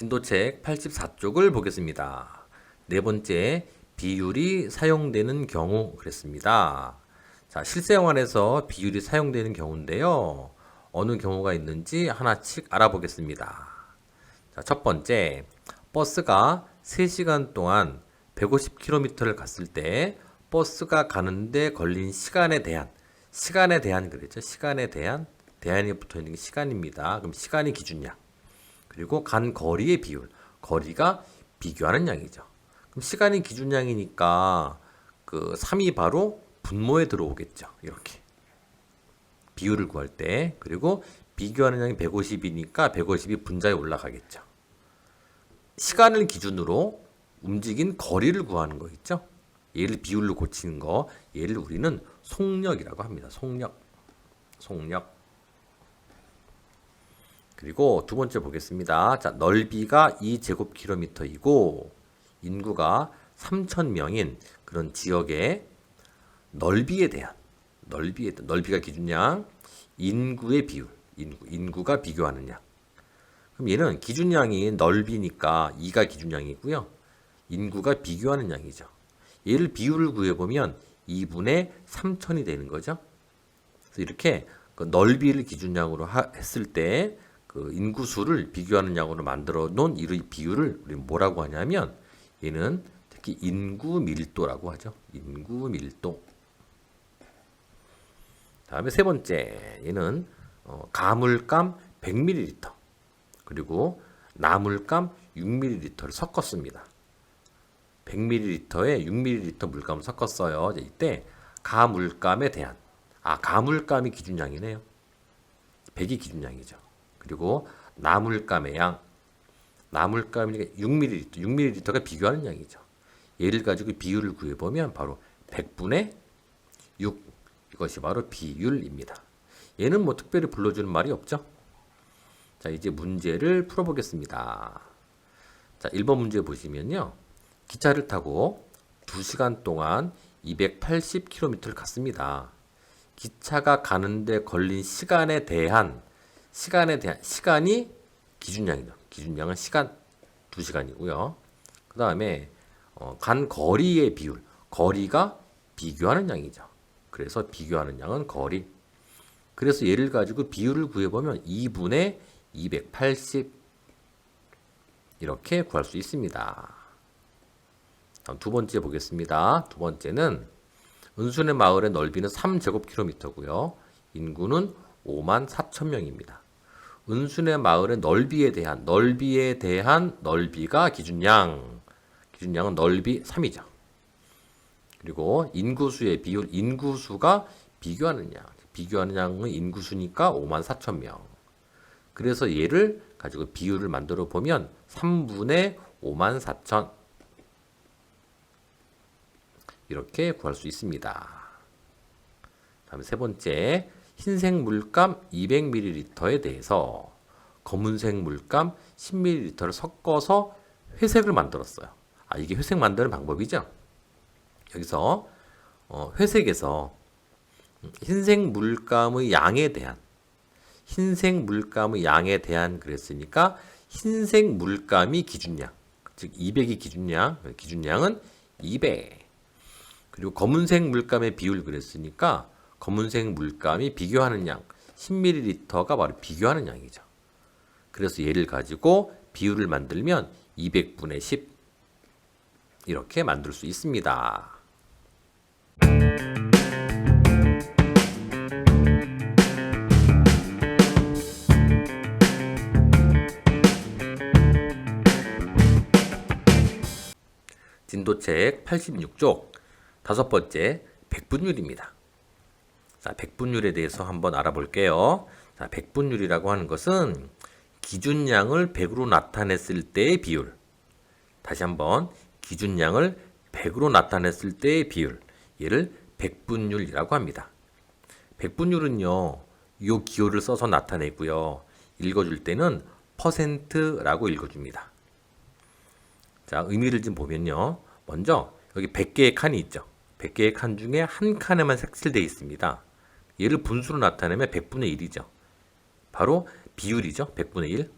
진도책 84쪽을 보겠습니다. 네 번째, 비율이 사용되는 경우 그랬습니다. 자, 실생활에서 비율이 사용되는 경우인데요. 어느 경우가 있는지 하나씩 알아보겠습니다. 자, 첫 번째, 버스가 3시간 동안 150km를 갔을 때 버스가 가는데 걸린 시간에 대한 그랬죠. 시간에 대한 대안이 붙어 있는 게 시간입니다. 그럼 시간이 기준량. 그리고 간 거리의 비율, 거리가 비교하는 양이죠. 그럼 시간이 기준량이니까 그 3이 바로 분모에 들어오겠죠. 이렇게 비율을 구할 때. 그리고 비교하는 양이 150이니까 150이 분자에 올라가겠죠. 시간을 기준으로 움직인 거리를 구하는 거 있죠. 얘를 비율로 고치는 거, 얘를 우리는 속력이라고 합니다. 속력. 그리고 두 번째 보겠습니다. 자, 넓이가 2제곱킬로미터이고 인구가 3,000명인 그런 지역의 넓이가 기준량, 인구의 비율, 인구가 비교하는 양. 그럼 얘는 기준량이 넓이니까 2가 기준량이고요. 인구가 비교하는 양이죠. 얘를 비율을 구해보면 2분의 3천이 되는 거죠. 그래서 이렇게 그 넓이를 기준량으로 했을 때 그 인구수를 비교하는 양으로 만들어 놓은 이 비율을 우리 뭐라고 하냐면 얘는 특히 인구 밀도라고 하죠. 인구 밀도. 다음에 세 번째, 얘는 가물감 100ml 그리고 나물감 6ml를 섞었습니다. 100ml에 6ml 물감을 섞었어요. 이때 가물감에 대한 가물감이 기준량이네요. 100이 기준량이죠. 그리고 나물감의 양, 나물감이 6ml가 비교하는 양이죠. 얘를 가지고 비율을 구해보면 바로 100분의 6, 이것이 바로 비율입니다. 얘는 뭐 특별히 불러주는 말이 없죠. 자, 이제 문제를 풀어보겠습니다. 자, 1번 문제 보시면요. 기차를 타고 2시간 동안 280km를 갔습니다. 기차가 가는데 걸린 시간에 대한 시간이 기준량이죠. 기준량은 시간 2시간이고요. 그 다음에 간 거리의 비율, 거리가 비교하는 양이죠. 그래서 비교하는 양은 거리. 그래서 얘를 가지고 비율을 구해보면 2분의 280 이렇게 구할 수 있습니다. 다음 두 번째 보겠습니다. 두 번째는 은순의 마을의 넓이는 3제곱킬로미터고요. 인구는 54,000명입니다. 은순의 마을의 넓이에 대한 넓이가 기준량은 넓이 3이죠. 그리고 인구수의 비율, 인구수가 비교하는 양은 인구수니까 54,000명. 그래서 얘를 가지고 비율을 만들어 보면 3분의 54,000 이렇게 구할 수 있습니다. 다음에 세 번째, 흰색 물감 200ml에 대해서 검은색 물감 10ml를 섞어서 회색을 만들었어요. 이게 회색 만드는 방법이죠. 여기서 회색에서 흰색 물감의 양에 대한 그랬으니까 흰색 물감이 기준량, 즉 200이 기준량은 200. 그리고 검은색 물감의 비율 그랬으니까 검은색 물감이 비교하는 양 10ml가 바로 비교하는 양이죠. 그래서 얘를 가지고 비율을 만들면 200분의 10 이렇게 만들 수 있습니다. 진도책 86쪽 다섯 번째, 백분율입니다. 자, 백분율에 대해서 한번 알아볼게요. 자, 백분율이라고 하는 것은 기준량을 100으로 나타냈을 때의 비율. 다시 한번 기준량을 100으로 나타냈을 때의 비율. 얘를 백분율이라고 합니다. 백분율은요, 이 기호를 써서 나타내고요. 읽어줄 때는 %라고 읽어줍니다. 자, 의미를 좀 보면요. 먼저 여기 100개의 칸이 있죠. 100개의 칸 중에 한 칸에만 색칠되어 있습니다. 얘를 분수로 나타내면 100분의 1이죠. 바로 비율이죠. 100분의 1.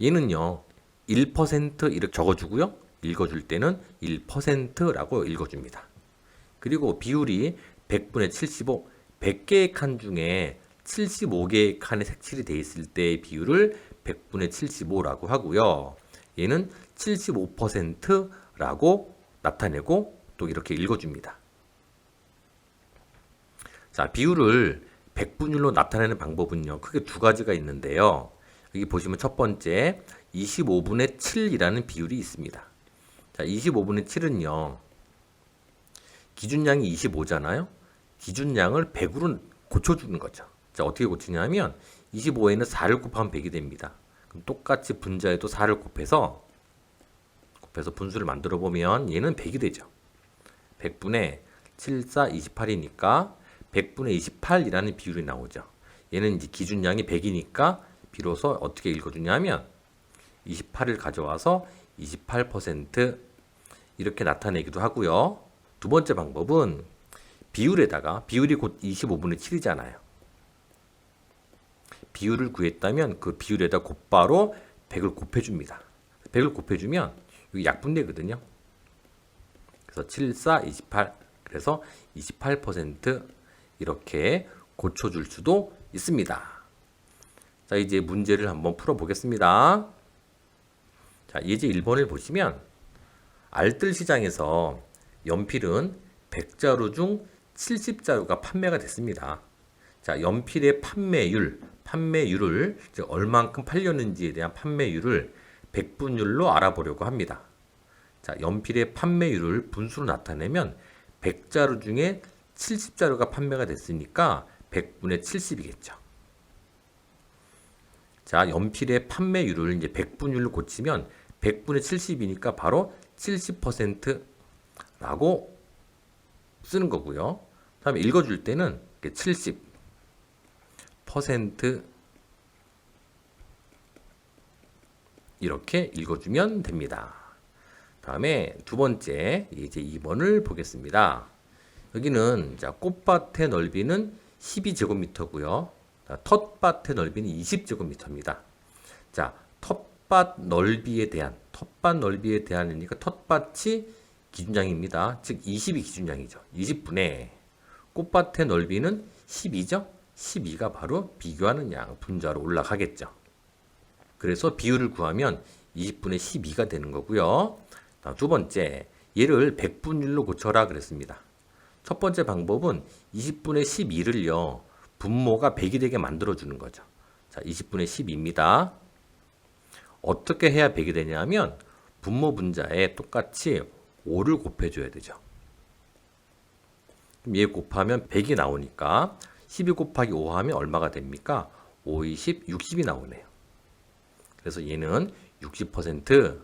얘는요. 1% 이렇게 적어주고요. 읽어줄 때는 1%라고 읽어줍니다. 그리고 비율이 100분의 75, 100개의 칸 중에 75개의 칸에 색칠이 되어 있을 때의 비율을 100분의 75라고 하고요. 얘는 75%라고 나타내고 또 이렇게 읽어줍니다. 자, 비율을 100분율로 나타내는 방법은요, 크게 두 가지가 있는데요. 여기 보시면 첫 번째, 25분의 7이라는 비율이 있습니다. 자, 25분의 7은요, 기준량이 25잖아요. 기준량을 100으로 고쳐주는 거죠. 자, 어떻게 고치냐면 25에는 4를 곱하면 100이 됩니다. 그럼 똑같이 분자에도 4를 곱해서 분수를 만들어 보면 얘는 100이 되죠. 100분의 7, 4, 28이니까 100분의 28이라는 비율이 나오죠. 얘는 이제 기준량이 100이니까 비로소 어떻게 읽어주냐면 28을 가져와서 28% 이렇게 나타내기도 하고요. 두 번째 방법은 비율에다가 비율이 곧 25분의 7이잖아요. 비율을 구했다면 그 비율에다 곧바로 100을 곱해줍니다. 100을 곱해주면 여기 약분되거든요. 그래서 7, 4, 28 그래서 28% 이렇게 고쳐줄 수도 있습니다. 자, 이제 문제를 한번 풀어보겠습니다. 자, 예제 1번을 보시면 알뜰 시장에서 연필은 100자루 중 70자루가 판매가 됐습니다. 자, 연필의 판매율을 즉 얼만큼 팔렸는지에 대한 판매율을 100분율로 알아보려고 합니다. 자, 연필의 판매율을 분수로 나타내면 100자루 중에 70자루가 판매가 됐으니까 100분의 70이겠죠. 자, 연필의 판매율을 이제 100분율로 고치면 100분의 70이니까 바로 70%라고 쓰는 거고요. 다음에 읽어줄 때는 70% 이렇게 읽어주면 됩니다. 다음에 두 번째 이제 2번을 보겠습니다. 여기는 자, 꽃밭의 넓이는 12제곱미터고요. 텃밭의 넓이는 20제곱미터입니다. 자, 텃밭 넓이에 대한이니까 텃밭이 기준량입니다. 즉 20이 기준량이죠. 20분의 꽃밭의 넓이는 12죠. 12가 바로 비교하는 양 분자로 올라가겠죠. 그래서 비율을 구하면 20분의 12가 되는 거고요. 두 번째, 얘를 100분율로 고쳐라 그랬습니다. 첫 번째 방법은 20분의 12를요. 분모가 100이 되게 만들어주는 거죠. 자, 20분의 12입니다. 어떻게 해야 100이 되냐면 분모 분자에 똑같이 5를 곱해줘야 되죠. 그럼 얘 곱하면 100이 나오니까 12 곱하기 5 하면 얼마가 됩니까? 5, 20, 60이 나오네요. 그래서 얘는 60%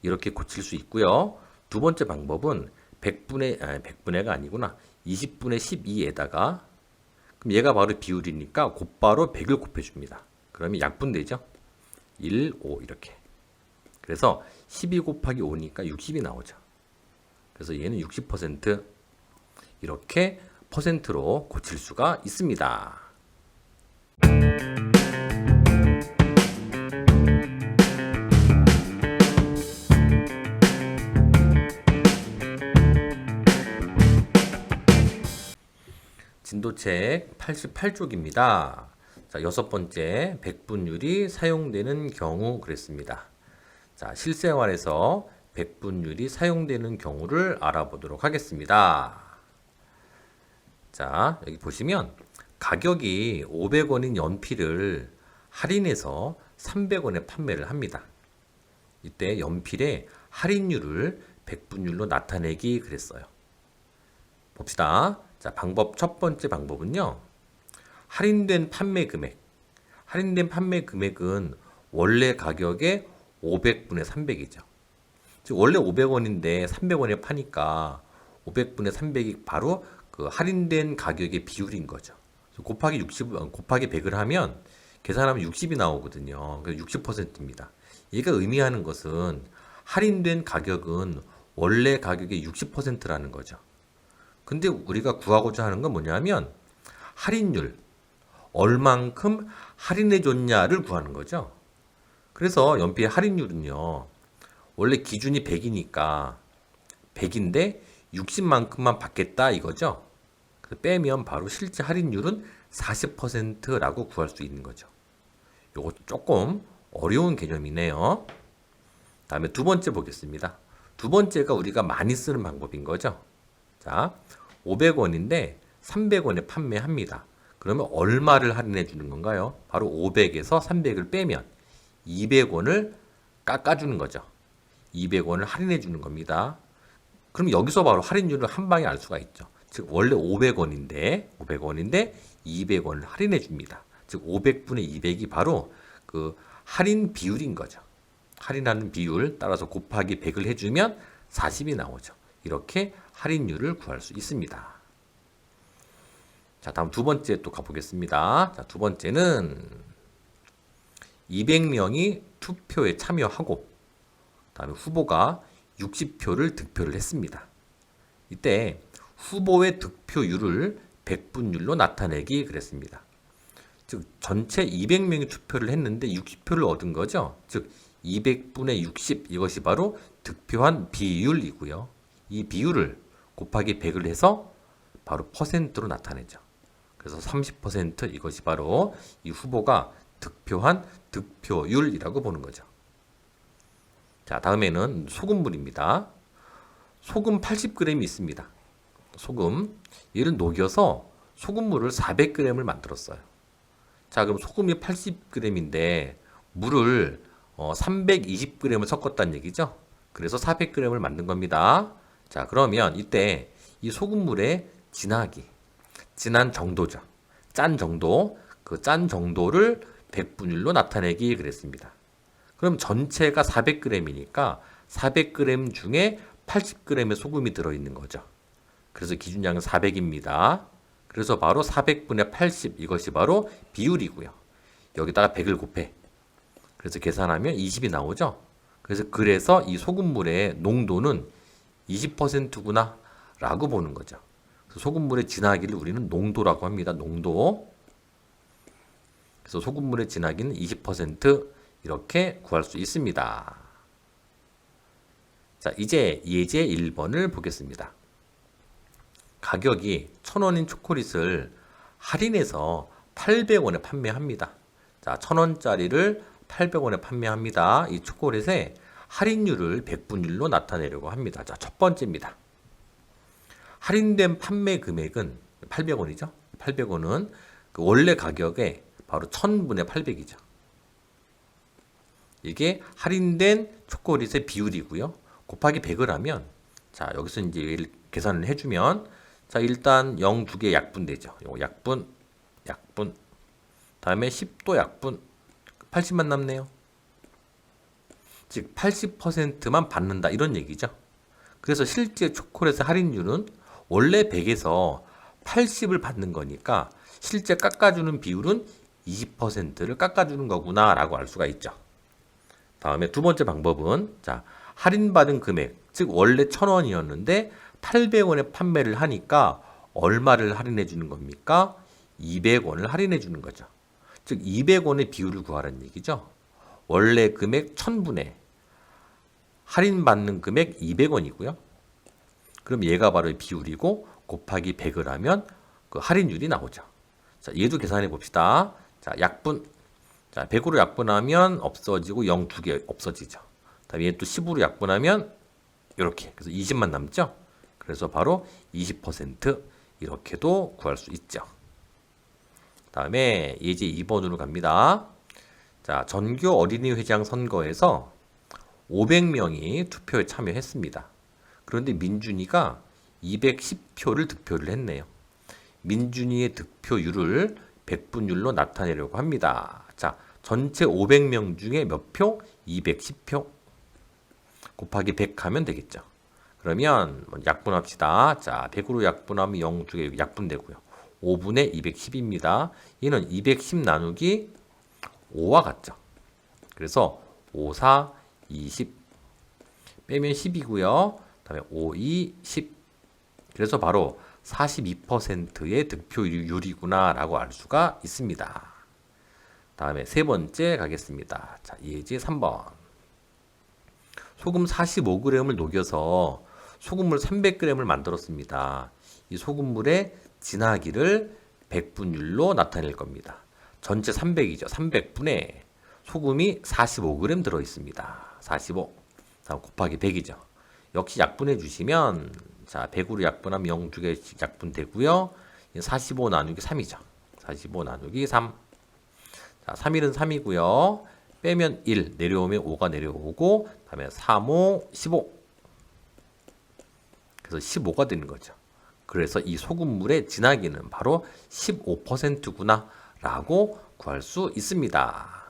이렇게 고칠 수 있고요. 두 번째 방법은 100분의가 아니구나. 20분의 12에다가 그럼 얘가 바로 비율이니까 곧바로 100을 곱해줍니다. 그러면 약분되죠. 1, 5 이렇게. 그래서 12 곱하기 5니까 60이 나오죠. 그래서 얘는 60% 이렇게 퍼센트로 고칠 수가 있습니다. 진도책 88쪽입니다. 자, 여섯 번째, 백분율이 사용되는 경우 그랬습니다. 자, 실생활에서 백분율이 사용되는 경우를 알아보도록 하겠습니다. 자, 여기 보시면 가격이 500원인 연필을 할인해서 300원에 판매를 합니다. 이때 연필의 할인율을 백분율로 나타내기 그랬어요. 봅시다. 자, 첫 번째 방법은요. 할인된 판매 금액은 원래 가격의 500분의 300이죠. 즉 원래 500원인데 300원에 파니까 500분의 300이 바로 그 할인된 가격의 비율인 거죠. 곱하기 100을 하면 계산하면 60이 나오거든요. 그래서 60%입니다. 얘가 의미하는 것은 할인된 가격은 원래 가격의 60%라는 거죠. 근데 우리가 구하고자 하는 건 뭐냐면 할인율, 얼만큼 할인해 줬냐를 구하는 거죠. 그래서 연필 할인율은요. 원래 기준이 100이니까 100인데 60만큼만 받겠다 이거죠. 그래서 빼면 바로 실제 할인율은 40%라고 구할 수 있는 거죠. 요거 조금 어려운 개념이네요. 다음에 두 번째 보겠습니다. 두 번째가 우리가 많이 쓰는 방법인 거죠. 자, 500원인데 300원에 판매합니다. 그러면 얼마를 할인해 주는 건가요? 바로 500에서 300을 빼면 200원을 깎아주는 거죠. 200원을 할인해 주는 겁니다. 그럼 여기서 바로 할인율을 한 방에 알 수가 있죠. 즉 원래 500원인데 200원을 할인해 줍니다. 즉 500분의 200이 바로 그 할인 비율인 거죠. 할인하는 비율 따라서 곱하기 100을 해주면 40이 나오죠. 이렇게 할인율을 구할 수 있습니다. 자, 다음 두 번째 또 가보겠습니다. 자, 두 번째는 200명이 투표에 참여하고 다음에 후보가 60표를 득표를 했습니다. 이때 후보의 득표율을 100분율로 나타내기 그랬습니다. 즉 전체 200명이 투표를 했는데 60표를 얻은 거죠. 즉 200분의 60 이것이 바로 득표한 비율이고요. 이 비율을 곱하기 100을 해서 바로 퍼센트로 나타내죠. 그래서 30% 이것이 바로 이 후보가 득표한 득표율이라고 보는 거죠. 자, 다음에는 소금물입니다. 소금 80g이 있습니다. 소금 얘를 녹여서 소금물을 400g을 만들었어요. 자, 그럼 소금이 80g인데 물을 320g을 섞었다는 얘기죠. 그래서 400g을 만든 겁니다. 자, 그러면 이때 이 소금물의 진한 정도죠. 짠 정도, 그 짠 정도를 100분율로 나타내기 그랬습니다. 그럼 전체가 400g이니까 400g 중에 80g의 소금이 들어있는 거죠. 그래서 기준량은 400입니다. 그래서 바로 400분의 80 이것이 바로 비율이고요. 여기다가 100을 곱해. 그래서 계산하면 20이 나오죠. 그래서 이 소금물의 농도는 20%구나 라고 보는 거죠. 그래서 소금물의 진하기를 우리는 농도라고 합니다. 농도. 그래서 소금물의 진하기는 20% 이렇게 구할 수 있습니다. 자, 이제 예제 1번을 보겠습니다. 가격이 1,000원인 초콜릿을 할인해서 800원에 판매합니다. 자, 1,000원짜리를 800원에 판매합니다. 이 초콜릿의 할인율을 100분율로 나타내려고 합니다. 자, 첫 번째입니다. 할인된 판매 금액은 800원이죠. 800원은 그 원래 가격의 바로 1000분의 800이죠. 이게 할인된 초콜릿의 비율이고요. 곱하기 100을 하면 자, 여기서 이제 계산을 해주면 자, 일단 0 2개 약분되죠. 요거 약분. 다음에 10도 약분. 80만 남네요. 즉 80%만 받는다 이런 얘기죠. 그래서 실제 초콜릿의 할인율은 원래 100에서 80을 받는 거니까 실제 깎아주는 비율은 20%를 깎아주는 거구나 라고 알 수가 있죠. 다음에 두 번째 방법은 자, 할인받은 금액, 즉 원래 1,000원이었는데 800원에 판매를 하니까 얼마를 할인해 주는 겁니까? 200원을 할인해 주는 거죠. 즉 200원의 비율을 구하라는 얘기죠. 원래 금액 1000분의 할인받는 금액 200원이고요. 그럼 얘가 바로 비율이고 곱하기 100을 하면 그 할인율이 나오죠. 자, 얘도 계산해 봅시다. 자, 약분. 자, 100으로 약분하면 없어지고 0 2개 없어지죠. 다음에 얘 또 10으로 약분하면 이렇게. 그래서 20만 남죠. 그래서 바로 20% 이렇게도 구할 수 있죠. 다음에 예제 2번으로 갑니다. 자, 전교 어린이회장 선거에서 500명이 투표에 참여했습니다. 그런데 민준이가 210표를 득표를 했네요. 민준이의 득표율을 100분율로 나타내려고 합니다. 자, 전체 500명 중에 몇 표? 210표. 곱하기 100 하면 되겠죠. 그러면 약분합시다. 자, 100으로 약분하면 0 2개 약분되고요. 5분의 210입니다. 얘는 210 나누기 5와 같죠. 그래서 5, 4, 20 빼면 10이고요. 다음에 5, 2, 10. 그래서 바로 42%의 득표율이구나 라고 알 수가 있습니다. 다음에 세 번째 가겠습니다. 자, 예제 3번. 소금 45g을 녹여서 소금물 300g을 만들었습니다. 이 소금물의 진하기를 100분율로 나타낼 겁니다. 전체 300이죠. 300분에 소금이 45g 들어 있습니다. 45. 다음 곱하기 100이죠. 역시 약분해 주시면 자, 100으로 약분하면 0 두 개씩 약분되고요. 45 나누기 3이죠. 45 나누기 3. 자, 3일은 3이고요. 빼면 1, 내려오면 5가 내려오고, 다음에 3, 5, 15. 그래서 15가 되는 거죠. 그래서 이 소금물의 진하기는 바로 15%구나 라고 구할 수 있습니다.